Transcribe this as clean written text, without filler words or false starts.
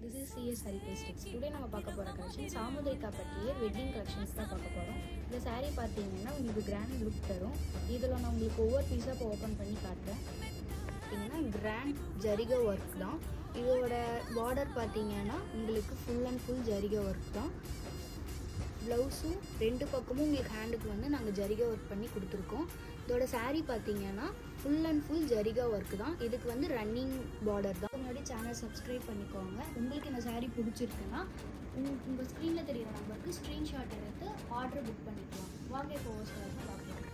This is CS Haripastics. Today நம்ம பார்க்க போகிற கலெக்ஷன் சாமுதிரிகா பற்றிய வெட்டிங் கலெக்ஷன்ஸ் தான் பார்க்க போகிறோம். இந்த சாரீ பார்த்தீங்கன்னா உங்களுக்கு கிராண்ட் லுக் தரும். இதில் நான் உங்களுக்கு ஒவ்வொரு பீஸாக இப்போ ஓப்பன் பண்ணி காட்டுறேன். பார்த்தீங்கன்னா கிராண்ட் ஜரிகை ஒர்க் தான். இதோட பார்டர் பார்த்தீங்கன்னா உங்களுக்கு ஃபுல் அண்ட் ஃபுல் ஜரிகை ஒர்க் தான். ப்ளவுஸும் ரெண்டு பக்கமும் உங்களுக்கு ஹேண்டுக்கு வந்து நாங்கள் ஜரிகை ஒர்க் பண்ணி கொடுத்துருக்கோம். இதோட சாரீ பார்த்தீங்கன்னா ஃபுல் அண்ட் ஃபுல் ஜரிகா ஒர்க் தான். இதுக்கு வந்து ரன்னிங் பார்டர் தான். முன்னாடி சேனல் சப்ஸ்கிரைப் பண்ணிக்கோங்க. உங்களுக்கு இந்த சாரீ பிடிச்சிருக்குன்னா உங்கள் ஸ்க்ரீனில் தெரிகிற நம்பருக்கு ஸ்க்ரீன்ஷாட் எடுத்து ஆர்டர் புக் பண்ணிக்கலாம். வாங்க இப்போ பார்க்கலாம்.